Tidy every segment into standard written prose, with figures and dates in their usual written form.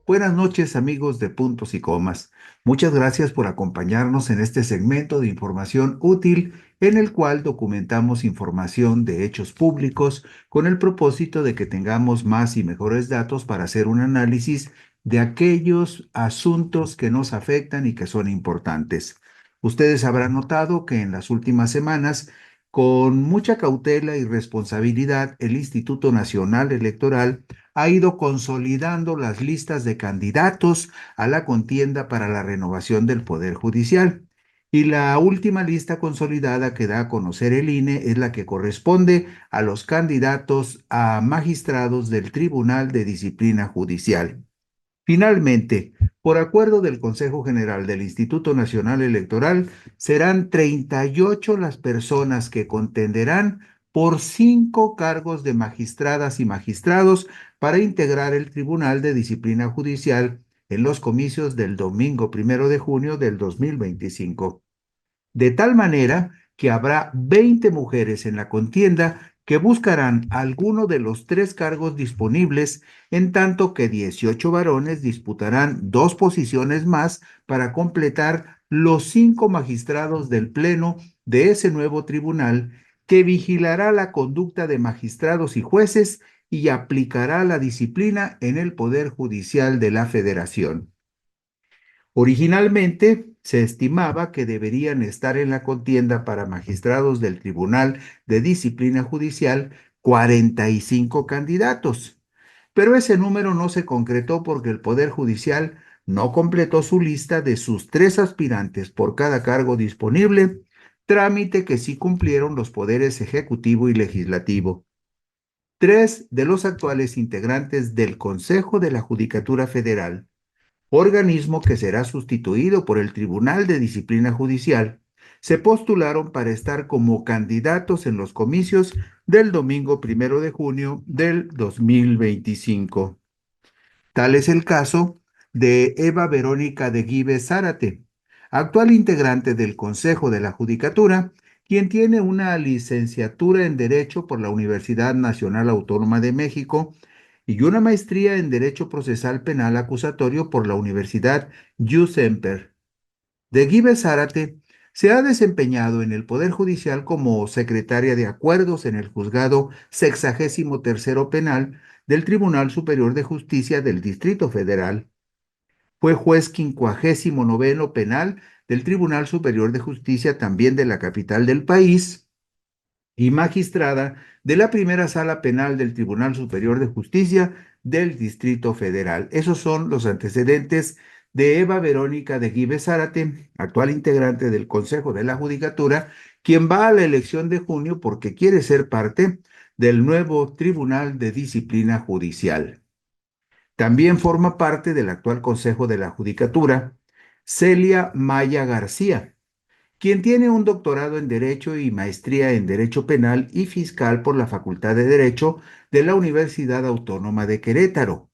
Buenas noches, amigos de Puntos y Comas. Muchas gracias por acompañarnos en este segmento de información útil en el cual documentamos información de hechos públicos con el propósito de que tengamos más y mejores datos para hacer un análisis de aquellos asuntos que nos afectan y que son importantes. Ustedes habrán notado que en las últimas semanas, con mucha cautela y responsabilidad, el Instituto Nacional Electoral ha ido consolidando las listas de candidatos a la contienda para la renovación del Poder Judicial. Y la última lista consolidada que da a conocer el INE es la que corresponde a los candidatos a magistrados del Tribunal de Disciplina Judicial. Finalmente, por acuerdo del Consejo General del Instituto Nacional Electoral, serán 38 las personas que contenderán por 5 cargos de magistradas y magistrados para integrar el Tribunal de Disciplina Judicial en los comicios del domingo 1 de junio del 2025. De tal manera que habrá 20 mujeres en la contienda que buscarán alguno de los 3 cargos disponibles, en tanto que 18 varones disputarán 2 posiciones más para completar los 5 magistrados del Pleno de ese nuevo tribunal que vigilará la conducta de magistrados y jueces y aplicará la disciplina en el Poder Judicial de la Federación. Originalmente se estimaba que deberían estar en la contienda para magistrados del Tribunal de Disciplina Judicial 45 candidatos, pero ese número no se concretó porque el Poder Judicial no completó su lista de sus 3 aspirantes por cada cargo disponible, trámite que sí cumplieron los poderes ejecutivo y legislativo. 3 de los actuales integrantes del Consejo de la Judicatura Federal, organismo que será sustituido por el Tribunal de Disciplina Judicial, se postularon para estar como candidatos en los comicios del domingo 1 de junio del 2025. Tal es el caso de Eva Verónica de Gives Zárate, actual integrante del Consejo de la Judicatura, quien tiene una licenciatura en Derecho por la Universidad Nacional Autónoma de México y una maestría en Derecho Procesal Penal Acusatorio por la Universidad USemper. De Gives Zárate se ha desempeñado en el Poder Judicial como secretaria de Acuerdos en el Juzgado 63º Penal del Tribunal Superior de Justicia del Distrito Federal. Fue juez 59º penal del Tribunal Superior de Justicia también de la capital del país y magistrada de la primera sala penal del Tribunal Superior de Justicia del Distrito Federal. Esos son los antecedentes de Eva Verónica de Gives Zárate, actual integrante del Consejo de la Judicatura, quien va a la elección de junio porque quiere ser parte del nuevo Tribunal de Disciplina Judicial. También forma parte del actual Consejo de la Judicatura Celia Maya García, quien tiene un doctorado en Derecho y maestría en Derecho Penal y Fiscal por la Facultad de Derecho de la Universidad Autónoma de Querétaro.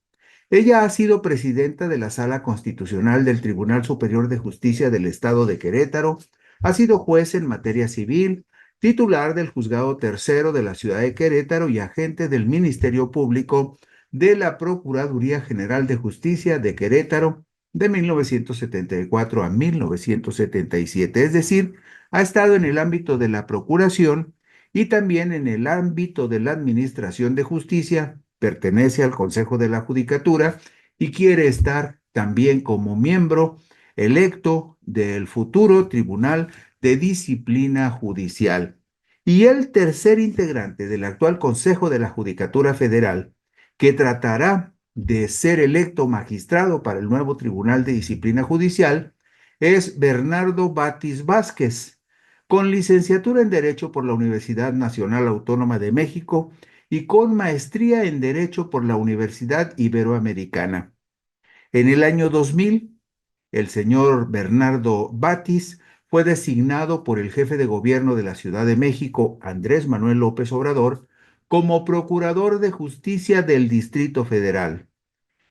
Ella ha sido presidenta de la Sala Constitucional del Tribunal Superior de Justicia del Estado de Querétaro, ha sido juez en materia civil, titular del Juzgado Tercero de la Ciudad de Querétaro y agente del Ministerio Público de la Procuraduría General de Justicia de Querétaro de 1974 a 1977. Es decir, ha estado en el ámbito de la Procuración y también en el ámbito de la Administración de Justicia, pertenece al Consejo de la Judicatura y quiere estar también como miembro electo del futuro Tribunal de Disciplina Judicial. Y el tercer integrante del actual Consejo de la Judicatura Federal, que tratará de ser electo magistrado para el nuevo Tribunal de Disciplina Judicial, es Bernardo Batis Vázquez, con licenciatura en Derecho por la Universidad Nacional Autónoma de México y con maestría en Derecho por la Universidad Iberoamericana. En el año 2000, el señor Bernardo Batis fue designado por el jefe de gobierno de la Ciudad de México, Andrés Manuel López Obrador, como Procurador de Justicia del Distrito Federal.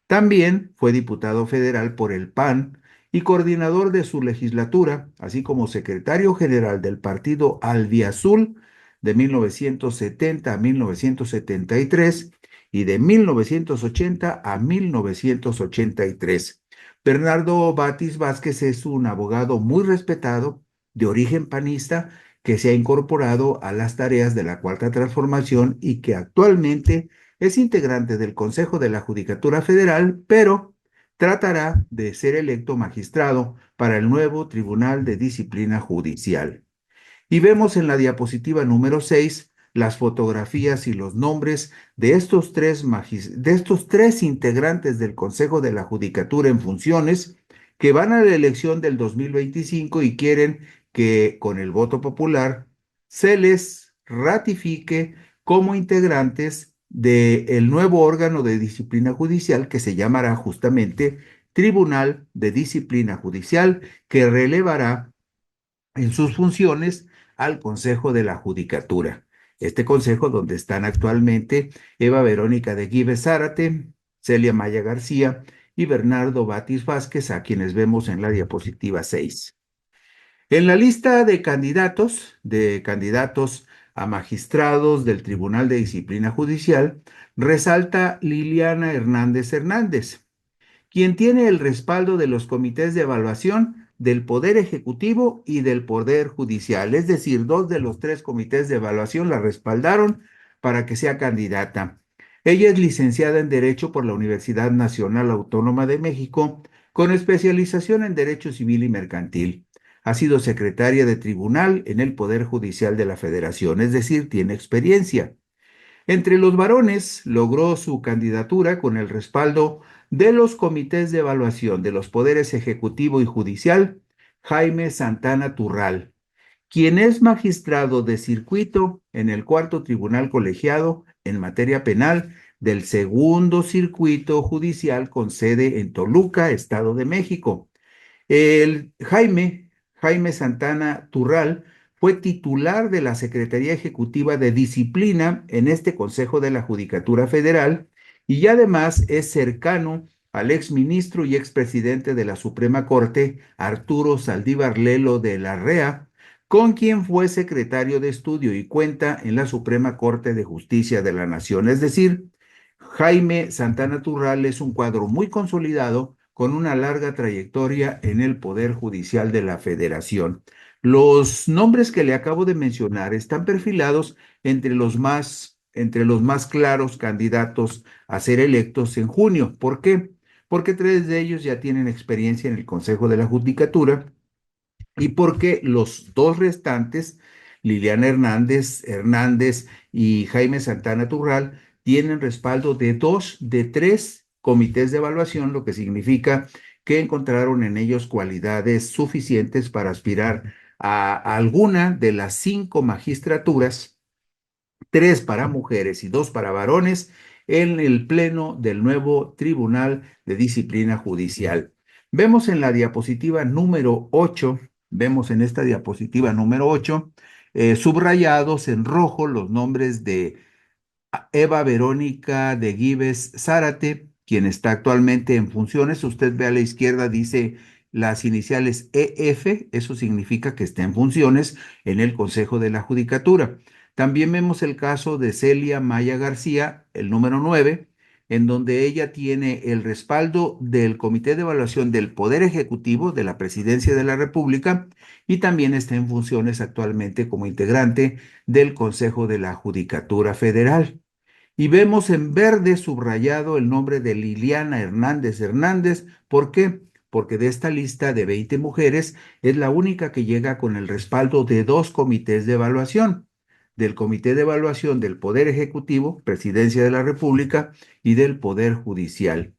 También fue diputado federal por el PAN y coordinador de su legislatura, así como secretario general del partido Albiazul de 1970 a 1973 y de 1980 a 1983. Bernardo Batis Vázquez es un abogado muy respetado, de origen panista, que se ha incorporado a las tareas de la Cuarta Transformación y que actualmente es integrante del Consejo de la Judicatura Federal, pero tratará de ser electo magistrado para el nuevo Tribunal de Disciplina Judicial. Y vemos en la diapositiva número 6 las fotografías y los nombres de estos tres integrantes del Consejo de la Judicatura en funciones que van a la elección del 2025 y quieren que con el voto popular se les ratifique como integrantes del nuevo órgano de disciplina judicial que se llamará justamente Tribunal de Disciplina Judicial, que relevará en sus funciones al Consejo de la Judicatura. Este consejo donde están actualmente Eva Verónica de Gives Zárate, Celia Maya García y Bernardo Batis Vázquez, a quienes vemos en la diapositiva 6. En la lista de candidatos a magistrados del Tribunal de Disciplina Judicial, resalta Liliana Hernández Hernández, quien tiene el respaldo de los comités de evaluación del Poder Ejecutivo y del Poder Judicial. Es decir, dos de los tres comités de evaluación la respaldaron para que sea candidata. Ella es licenciada en Derecho por la Universidad Nacional Autónoma de México, con especialización en Derecho Civil y Mercantil. Ha sido secretaria de tribunal en el Poder Judicial de la Federación, es decir, tiene experiencia. Entre los varones, logró su candidatura con el respaldo de los comités de evaluación de los poderes ejecutivo y judicial, Jaime Santana Turral, quien es magistrado de circuito en el cuarto tribunal colegiado en materia penal del segundo circuito judicial con sede en Toluca, Estado de México. El Jaime Santana Turral, fue titular de la Secretaría Ejecutiva de Disciplina en este Consejo de la Judicatura Federal y además es cercano al exministro y expresidente de la Suprema Corte, Arturo Saldívar Lelo de la Rea, con quien fue secretario de estudio y cuenta en la Suprema Corte de Justicia de la Nación. Es decir, Jaime Santana Turral es un cuadro muy consolidado con una larga trayectoria en el Poder Judicial de la Federación. Los nombres que le acabo de mencionar están perfilados entre los más claros candidatos a ser electos en junio. ¿Por qué? Porque tres de ellos ya tienen experiencia en el Consejo de la Judicatura y porque los dos restantes, Liliana Hernández y Jaime Santana Turral, tienen respaldo de dos de tres comités de evaluación, lo que significa que encontraron en ellos cualidades suficientes para aspirar a alguna de las 5 magistraturas, 3 para mujeres y 2 para varones, en el pleno del nuevo Tribunal de Disciplina Judicial. Vemos en la diapositiva número 8, vemos en esta diapositiva número 8, subrayados en rojo los nombres de Eva Verónica de Gives Zárate, quien está actualmente en funciones. Usted ve a la izquierda, dice las iniciales EF, eso significa que está en funciones en el Consejo de la Judicatura. También vemos el caso de Celia Maya García, el número 9, en donde ella tiene el respaldo del Comité de Evaluación del Poder Ejecutivo de la Presidencia de la República y también está en funciones actualmente como integrante del Consejo de la Judicatura Federal. Y vemos en verde subrayado el nombre de Liliana Hernández Hernández. ¿Por qué? Porque de esta lista de 20 mujeres es la única que llega con el respaldo de dos comités de evaluación, del Comité de Evaluación del Poder Ejecutivo, Presidencia de la República, y del Poder Judicial.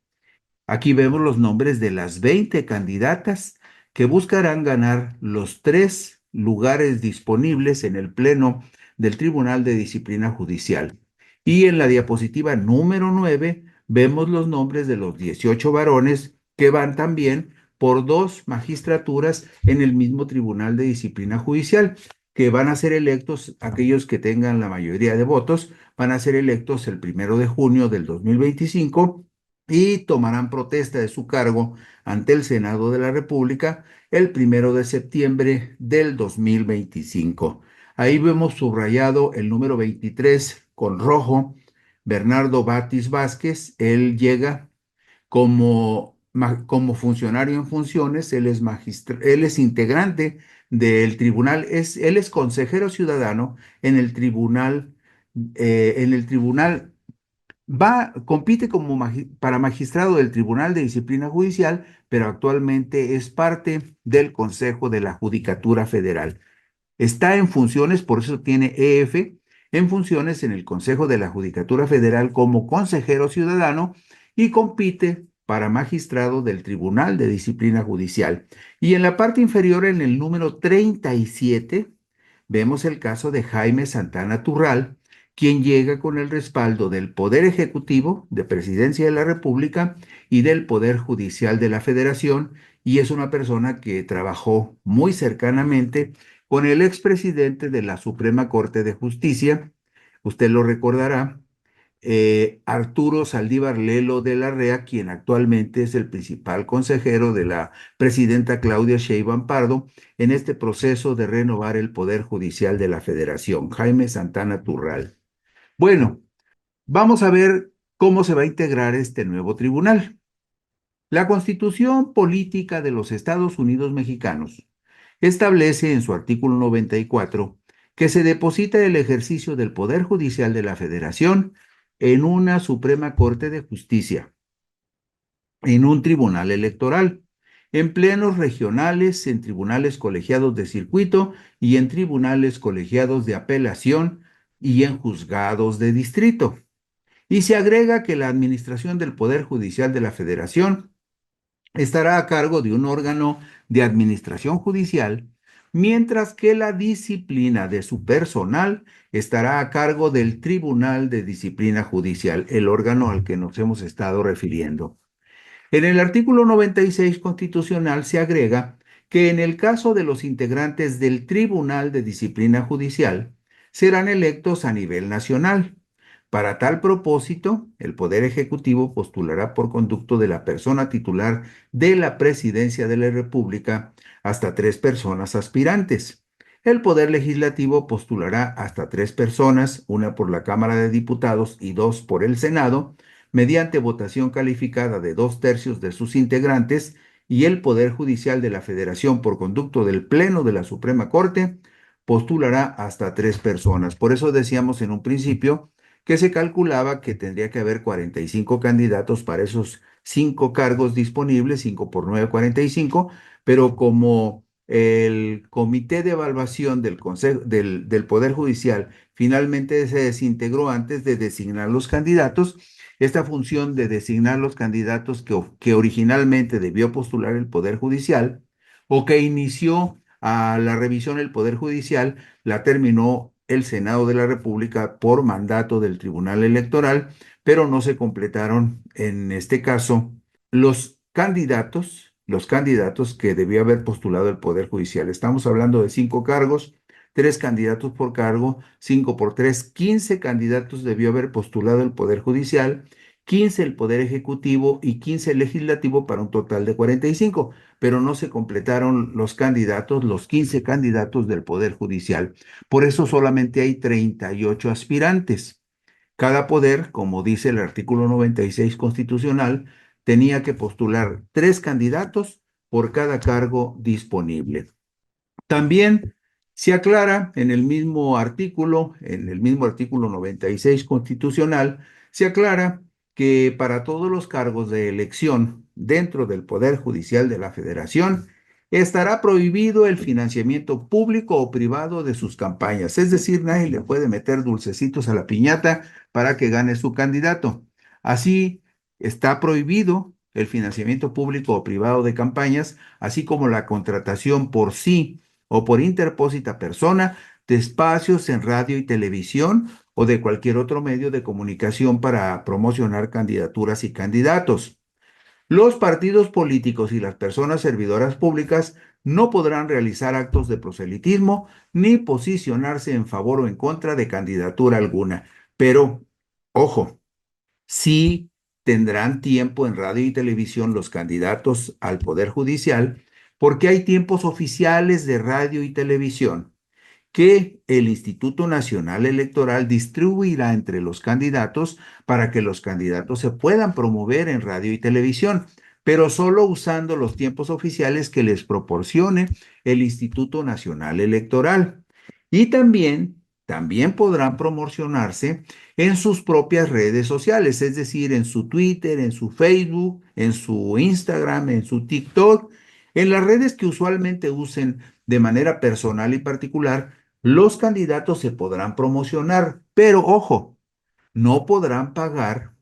Aquí vemos los nombres de las 20 candidatas que buscarán ganar los 3 lugares disponibles en el Pleno del Tribunal de Disciplina Judicial. Y en la diapositiva número 9 vemos los nombres de los 18 varones que van también por 2 magistraturas en el mismo Tribunal de Disciplina Judicial, que van a ser electos, aquellos que tengan la mayoría de votos, van a ser electos el 1 de junio del 2025 y tomarán protesta de su cargo ante el Senado de la República el 1 de septiembre del 2025. Ahí vemos subrayado el número 23 con rojo, Bernardo Batis Vázquez. Él llega como funcionario en funciones, él es integrante del tribunal, él es consejero ciudadano en el tribunal compite para magistrado del Tribunal de Disciplina Judicial, pero actualmente es parte del Consejo de la Judicatura Federal. Está en funciones, por eso tiene EF, en funciones en el Consejo de la Judicatura Federal como consejero ciudadano y compite para magistrado del Tribunal de Disciplina Judicial. Y en la parte inferior, en el número 37, vemos el caso de Jaime Santana Turral, quien llega con el respaldo del Poder Ejecutivo, de Presidencia de la República y del Poder Judicial de la Federación, y es una persona que trabajó muy cercanamente con el expresidente de la Suprema Corte de Justicia. Usted lo recordará, Arturo Saldívar Lelo de la Rea, quien actualmente es el principal consejero de la presidenta Claudia Sheinbaum Pardo en este proceso de renovar el Poder Judicial de la Federación, Jaime Santana Turral. Bueno, vamos a ver cómo se va a integrar este nuevo tribunal. La Constitución Política de los Estados Unidos Mexicanos establece en su artículo 94 que se deposita el ejercicio del Poder Judicial de la Federación en una Suprema Corte de Justicia, en un tribunal electoral, en plenos regionales, en tribunales colegiados de circuito y en tribunales colegiados de apelación y en juzgados de distrito. Y se agrega que la administración del Poder Judicial de la Federación estará a cargo de un órgano de administración judicial, mientras que la disciplina de su personal estará a cargo del Tribunal de Disciplina Judicial, el órgano al que nos hemos estado refiriendo. En el artículo 96 constitucional se agrega que en el caso de los integrantes del Tribunal de Disciplina Judicial, serán electos a nivel nacional. Para tal propósito, el Poder Ejecutivo postulará por conducto de la persona titular de la Presidencia de la República hasta 3 personas aspirantes. El Poder Legislativo postulará hasta 3 personas, una por la Cámara de Diputados y 2 por el Senado, mediante votación calificada de 2/3 de sus integrantes, y el Poder Judicial de la Federación, por conducto del Pleno de la Suprema Corte, postulará hasta 3 personas. Por eso decíamos en un principio que se calculaba que tendría que haber 45 candidatos para esos 5 cargos disponibles, 5 por 9, 45, pero como el Comité de Evaluación del Poder Judicial finalmente se desintegró antes de designar los candidatos, esta función de designar los candidatos que originalmente debió postular el Poder Judicial o que inició a la revisión el Poder Judicial, la terminó el Senado de la República por mandato del Tribunal Electoral, pero no se completaron en este caso los candidatos que debió haber postulado el Poder Judicial. Estamos hablando de 5 cargos, 3 candidatos por cargo, 5 por 3, 15 candidatos debió haber postulado el Poder Judicial, 15 el Poder Ejecutivo y 15 el Legislativo, para un total de 45, pero no se completaron los 15 candidatos del Poder Judicial. Por eso solamente hay 38 aspirantes. Cada poder, como dice el artículo 96 constitucional, tenía que postular 3 candidatos por cada cargo disponible. También se aclara en el mismo artículo 96 constitucional, se aclara que para todos los cargos de elección dentro del Poder Judicial de la Federación estará prohibido el financiamiento público o privado de sus campañas. Es decir, nadie le puede meter dulcecitos a la piñata para que gane su candidato. Así está prohibido el financiamiento público o privado de campañas, así como la contratación por sí o por interpósita persona de espacios en radio y televisión o de cualquier otro medio de comunicación para promocionar candidaturas y candidatos. Los partidos políticos y las personas servidoras públicas no podrán realizar actos de proselitismo ni posicionarse en favor o en contra de candidatura alguna. Pero, ojo, sí tendrán tiempo en radio y televisión los candidatos al Poder Judicial, porque hay tiempos oficiales de radio y televisión que el Instituto Nacional Electoral distribuirá entre los candidatos para que los candidatos se puedan promover en radio y televisión, pero solo usando los tiempos oficiales que les proporcione el Instituto Nacional Electoral. Y también podrán promocionarse en sus propias redes sociales, es decir, en su Twitter, en su Facebook, en su Instagram, en su TikTok, en las redes que usualmente usen de manera personal y particular. Los candidatos se podrán promocionar, pero ojo, no podrán pagar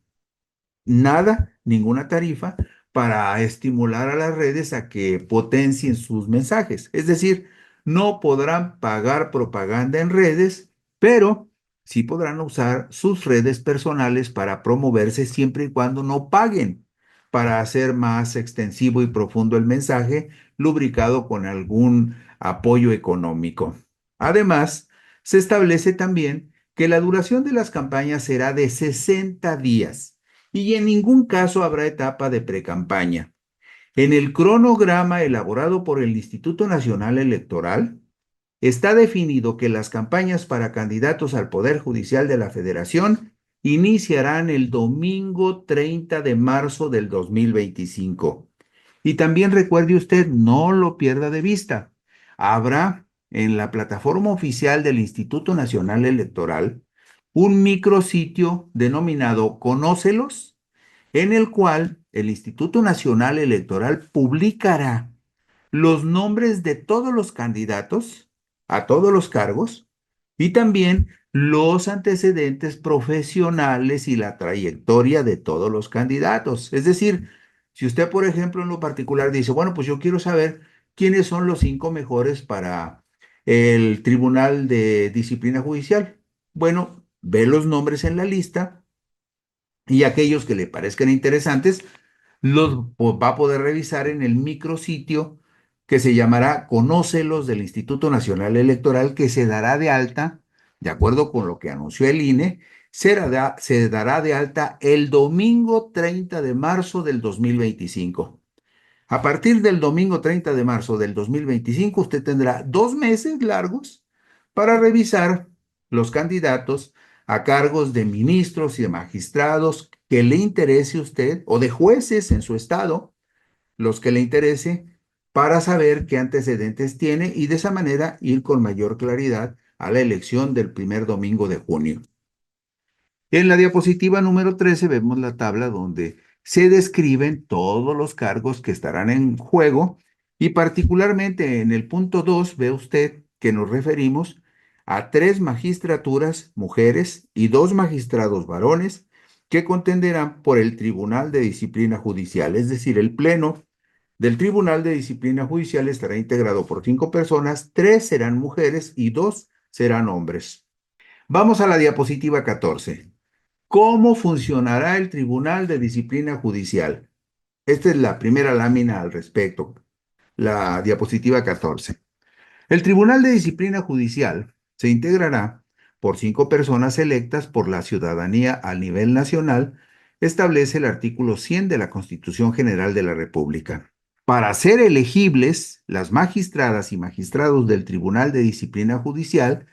nada, ninguna tarifa para estimular a las redes a que potencien sus mensajes. Es decir, no podrán pagar propaganda en redes, pero sí podrán usar sus redes personales para promoverse siempre y cuando no paguen para hacer más extensivo y profundo el mensaje, lubricado con algún apoyo económico. Además, se establece también que la duración de las campañas será de 60 días y en ningún caso habrá etapa de precampaña. En el cronograma elaborado por el Instituto Nacional Electoral, está definido que las campañas para candidatos al Poder Judicial de la Federación iniciarán el domingo 30 de marzo del 2025. Y también recuerde usted, no lo pierda de vista, habrá en la plataforma oficial del Instituto Nacional Electoral un micrositio denominado Conócelos, en el cual el Instituto Nacional Electoral publicará los nombres de todos los candidatos a todos los cargos y también los antecedentes profesionales y la trayectoria de todos los candidatos. Es decir, si usted, por ejemplo, en lo particular dice, bueno, pues yo quiero saber quiénes son los 5 mejores para el Tribunal de Disciplina Judicial. Bueno, ve los nombres en la lista y aquellos que le parezcan interesantes va a poder revisar en el micrositio que se llamará Conócelos del Instituto Nacional Electoral, que se dará de alta, de acuerdo con lo que anunció el INE, se dará de alta el domingo 30 de marzo del 2025. A partir del domingo 30 de marzo del 2025, usted tendrá 2 meses largos para revisar los candidatos a cargos de ministros y de magistrados que le interese a usted o de jueces en su estado, los que le interese, para saber qué antecedentes tiene y de esa manera ir con mayor claridad a la elección del primer domingo de junio. En la diapositiva número 13 vemos la tabla donde se describen todos los cargos que estarán en juego y particularmente en el punto 2 ve usted que nos referimos a 3 magistraturas mujeres y 2 magistrados varones que contenderán por el Tribunal de Disciplina Judicial, es decir, el Pleno del Tribunal de Disciplina Judicial estará integrado por 5 personas, 3 serán mujeres y 2 serán hombres. Vamos a la diapositiva 14. ¿Cómo funcionará el Tribunal de Disciplina Judicial? Esta es la primera lámina al respecto, la diapositiva 14. El Tribunal de Disciplina Judicial se integrará por 5 personas electas por la ciudadanía a nivel nacional, establece el artículo 100 de la Constitución General de la República. Para ser elegibles, las magistradas y magistrados del Tribunal de Disciplina Judicial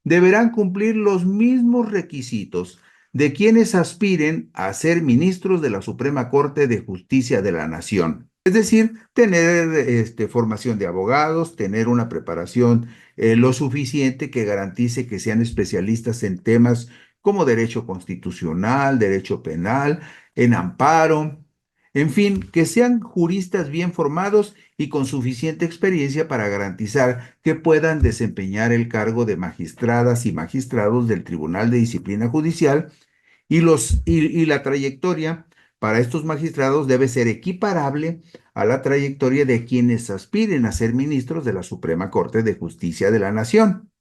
deberán cumplir los mismos requisitos de quienes aspiren a ser ministros de la Suprema Corte de Justicia de la Nación. Es decir, tener formación de abogados, tener una preparación lo suficiente que garantice que sean especialistas en temas como derecho constitucional, derecho penal, en amparo, en fin, que sean juristas bien formados y con suficiente experiencia para garantizar que puedan desempeñar el cargo de magistradas y magistrados del Tribunal de Disciplina Judicial y la trayectoria para estos magistrados debe ser equiparable a la trayectoria de quienes aspiren a ser ministros de la Suprema Corte de Justicia de la Nación.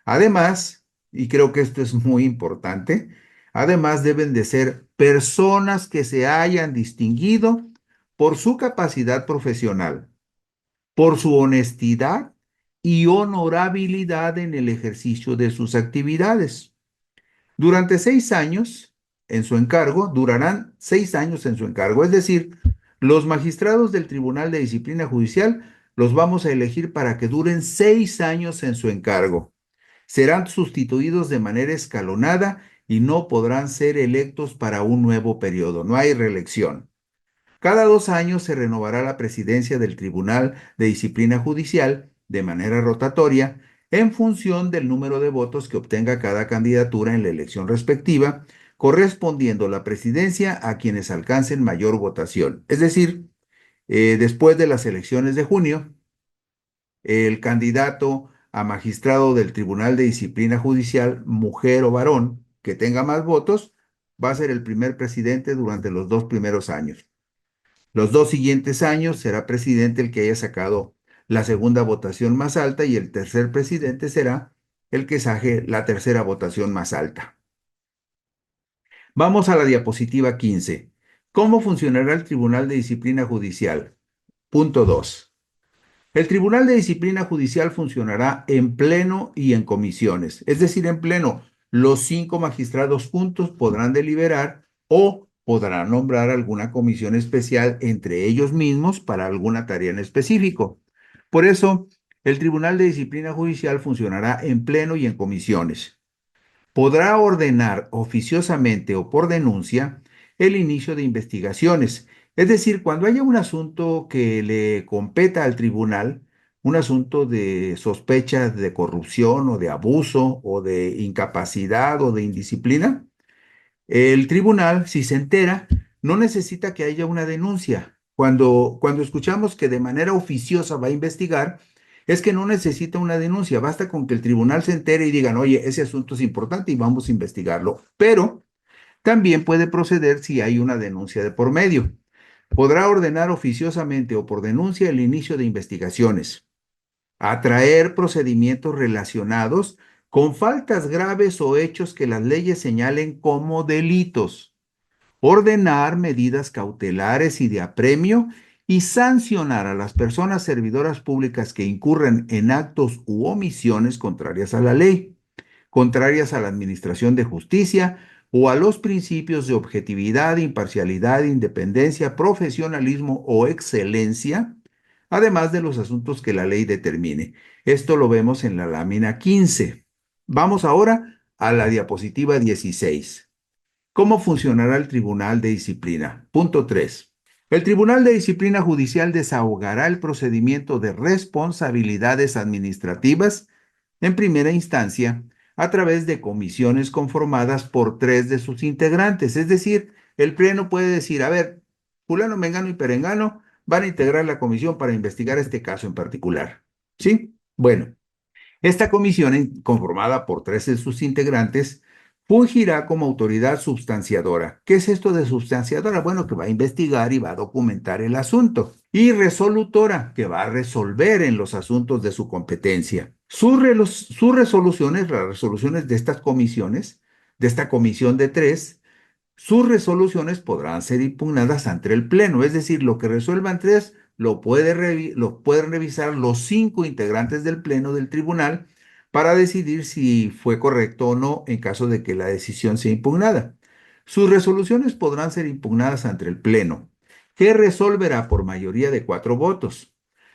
Además, y creo que esto es muy importante, además deben de ser personas que se hayan distinguido por su capacidad profesional, por su honestidad y honorabilidad en el ejercicio de sus actividades. Durante 6 años en su encargo, durarán 6 años en su encargo, es decir, los magistrados del Tribunal de Disciplina Judicial los vamos a elegir para que duren 6 años en su encargo. Serán sustituidos de manera escalonada y no podrán ser electos para un nuevo periodo. No hay reelección. Cada 2 años se renovará la presidencia del Tribunal de Disciplina Judicial de manera rotatoria en función del número de votos que obtenga cada candidatura en la elección respectiva, correspondiendo la presidencia a quienes alcancen mayor votación. Es decir, después de las elecciones de junio, el candidato a magistrado del Tribunal de Disciplina Judicial, mujer o varón, que tenga más votos, va a ser el primer presidente durante los 2 primeros años. Los 2 siguientes años será presidente el que haya sacado la segunda votación más alta y el tercer presidente será el que saque la tercera votación más alta. Vamos a la diapositiva 15. ¿Cómo funcionará el Tribunal de Disciplina Judicial? Punto 2. El Tribunal de Disciplina Judicial funcionará en pleno y en comisiones, es decir, en pleno. Los 5 magistrados juntos podrán deliberar o podrán nombrar alguna comisión especial entre ellos mismos para alguna tarea en específico. Por eso, el Tribunal de Disciplina Judicial funcionará en pleno y en comisiones. Podrá ordenar oficiosamente o por denuncia el inicio de investigaciones. Es decir, cuando haya un asunto que le competa al tribunal, un asunto de sospecha de corrupción o de abuso o de incapacidad o de indisciplina, el tribunal, si se entera, no necesita que haya una denuncia. Cuando escuchamos que de manera oficiosa va a investigar, es que no necesita una denuncia. Basta con que el tribunal se entere y digan, oye, ese asunto es importante y vamos a investigarlo. Pero también puede proceder si hay una denuncia de por medio. Podrá ordenar oficiosamente o por denuncia el inicio de investigaciones, atraer procedimientos relacionados con faltas graves o hechos que las leyes señalen como delitos, ordenar medidas cautelares y de apremio y sancionar a las personas servidoras públicas que incurren en actos u omisiones contrarias a la ley, contrarias a la administración de justicia o a los principios de objetividad, imparcialidad, independencia, profesionalismo o excelencia, además de los asuntos que la ley determine. Esto lo vemos en la lámina 15. Vamos ahora a la diapositiva 16. ¿Cómo funcionará el Tribunal de Disciplina? Punto 3. El Tribunal de Disciplina Judicial desahogará el procedimiento de responsabilidades administrativas en primera instancia a través de comisiones conformadas por 3 de sus integrantes. Es decir, el Pleno puede decir, a ver, fulano, mengano y perengano van a integrar la comisión para investigar este caso en particular. ¿Sí? Bueno, esta comisión, conformada por 3 de sus integrantes, fungirá como autoridad substanciadora. ¿Qué es esto de substanciadora? Bueno, que va a investigar y va a documentar el asunto. Y resolutora, que va a resolver en los asuntos de su competencia. Sus resoluciones, las resoluciones de estas comisiones, de esta comisión de 3, sus resoluciones podrán ser impugnadas ante el Pleno, es decir, lo que resuelvan 3 lo pueden revisar los 5 integrantes del Pleno del tribunal para decidir si fue correcto o no en caso de que la decisión sea impugnada. Sus resoluciones podrán ser impugnadas ante el Pleno, que resolverá por mayoría de 4 votos.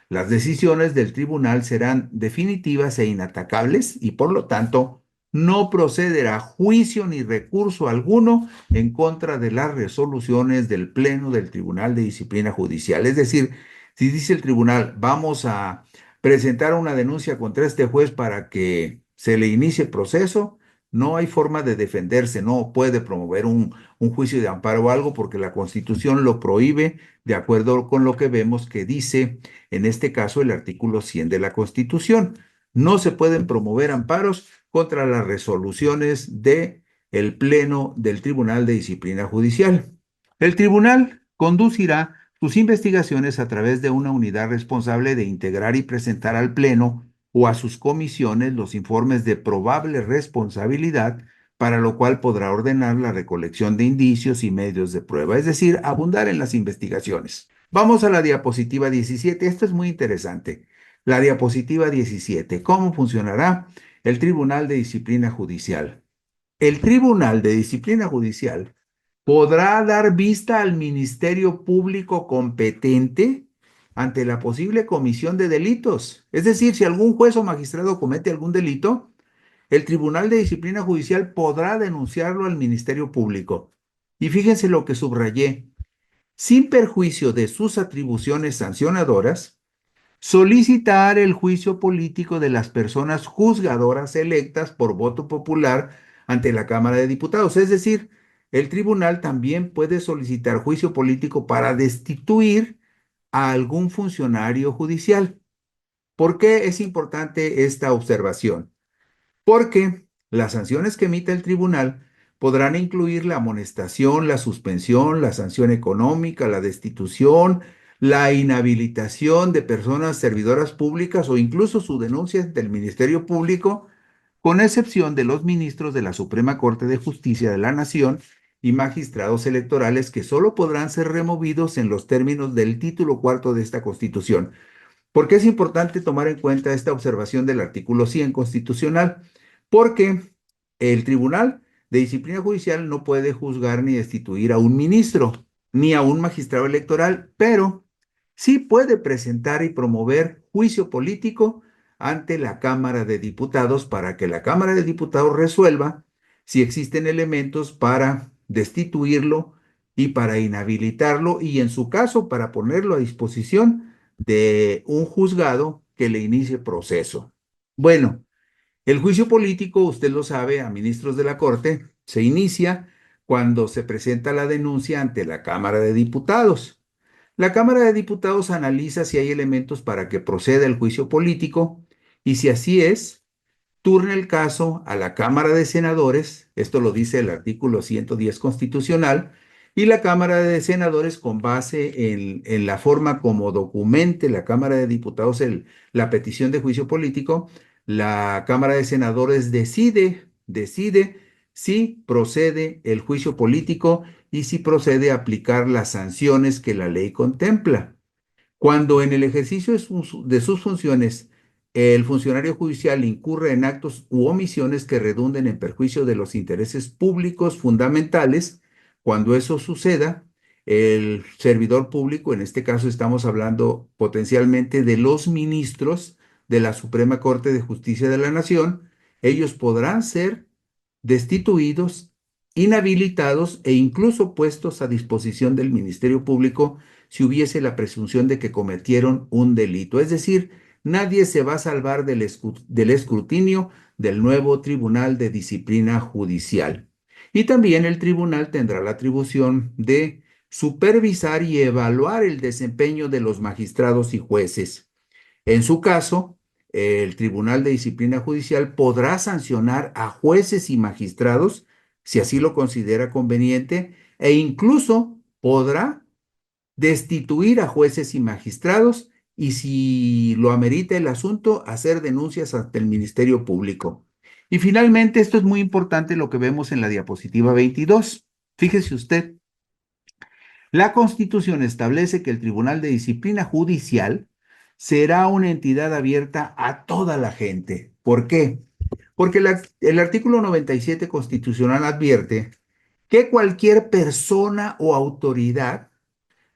Las decisiones del tribunal serán definitivas e inatacables y por lo tanto no procederá juicio ni recurso alguno en contra de las resoluciones del Pleno del Tribunal de Disciplina Judicial. Es decir, si dice el tribunal, vamos a presentar una denuncia contra este juez para que se le inicie el proceso, no hay forma de defenderse, no puede promover un juicio de amparo o algo porque la Constitución lo prohíbe de acuerdo con lo que vemos que dice en este caso el artículo 100 de la Constitución. No se pueden promover amparos contra las resoluciones de el Pleno del Tribunal de Disciplina Judicial. El tribunal conducirá sus investigaciones a través de una unidad responsable de integrar y presentar al Pleno o a sus comisiones los informes de probable responsabilidad, para lo cual podrá ordenar la recolección de indicios y medios de prueba, es decir, abundar en las investigaciones. Vamos a la diapositiva 17. Esto es muy interesante. La diapositiva 17. ¿Cómo funcionará el Tribunal de Disciplina Judicial? El Tribunal de Disciplina Judicial podrá dar vista al Ministerio Público competente ante la posible comisión de delitos. Es decir, si algún juez o magistrado comete algún delito, el Tribunal de Disciplina Judicial podrá denunciarlo al Ministerio Público. Y fíjense lo que subrayé. Sin perjuicio de sus atribuciones sancionadoras, solicitar el juicio político de las personas juzgadoras electas por voto popular ante la Cámara de Diputados. Es decir, el tribunal también puede solicitar juicio político para destituir a algún funcionario judicial. ¿Por qué es importante esta observación? Porque las sanciones que emita el tribunal podrán incluir la amonestación, la suspensión, la sanción económica, la destitución, la inhabilitación de personas servidoras públicas o incluso su denuncia ante el Ministerio Público, con excepción de los ministros de la Suprema Corte de Justicia de la Nación y magistrados electorales que solo podrán ser removidos en los términos del título cuarto de esta Constitución. ¿Por qué es importante tomar en cuenta esta observación del artículo 100 constitucional? Porque el Tribunal de Disciplina Judicial no puede juzgar ni destituir a un ministro ni a un magistrado electoral, pero sí puede presentar y promover juicio político ante la Cámara de Diputados para que la Cámara de Diputados resuelva si existen elementos para destituirlo y para inhabilitarlo y en su caso para ponerlo a disposición de un juzgado que le inicie proceso. Bueno, el juicio político, usted lo sabe, a ministros de la Corte, se inicia cuando se presenta la denuncia ante la Cámara de Diputados. La Cámara de Diputados analiza si hay elementos para que proceda el juicio político y si así es, turna el caso a la Cámara de Senadores, esto lo dice el artículo 110 constitucional, y la Cámara de Senadores, con base en la forma como documente la Cámara de Diputados la petición de juicio político, la Cámara de Senadores decide si procede el juicio político y si procede a aplicar las sanciones que la ley contempla. Cuando en el ejercicio de sus funciones el funcionario judicial incurre en actos u omisiones que redunden en perjuicio de los intereses públicos fundamentales, cuando eso suceda, el servidor público, en este caso estamos hablando potencialmente de los ministros de la Suprema Corte de Justicia de la Nación, ellos podrán ser destituidos, inhabilitados e incluso puestos a disposición del Ministerio Público si hubiese la presunción de que cometieron un delito. Es decir, nadie se va a salvar del escrutinio del nuevo Tribunal de Disciplina Judicial. Y también el tribunal tendrá la atribución de supervisar y evaluar el desempeño de los magistrados y jueces. En su caso, el Tribunal de Disciplina Judicial podrá sancionar a jueces y magistrados si así lo considera conveniente e incluso podrá destituir a jueces y magistrados y si lo amerita el asunto, hacer denuncias ante el Ministerio Público. Y finalmente, esto es muy importante lo que vemos en la diapositiva 22. Fíjese usted, la Constitución establece que el Tribunal de Disciplina Judicial será una entidad abierta a toda la gente. ¿Por qué? Porque el artículo 97 constitucional advierte que cualquier persona o autoridad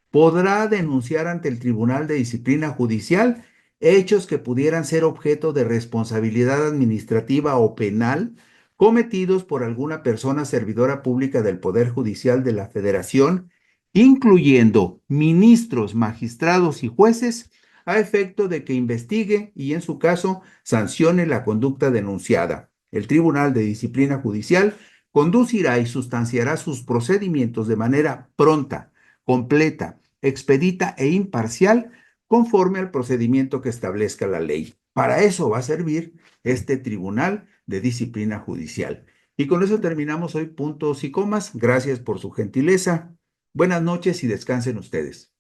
podrá denunciar ante el Tribunal de Disciplina Judicial hechos que pudieran ser objeto de responsabilidad administrativa o penal cometidos por alguna persona servidora pública del Poder Judicial de la Federación, incluyendo ministros, magistrados y jueces, a efecto de que investigue y, en su caso, sancione la conducta denunciada. El Tribunal de Disciplina Judicial conducirá y sustanciará sus procedimientos de manera pronta, completa, expedita e imparcial, conforme al procedimiento que establezca la ley. Para eso va a servir este Tribunal de Disciplina Judicial. Y con eso terminamos hoy puntos y comas. Gracias por su gentileza. Buenas noches y descansen ustedes.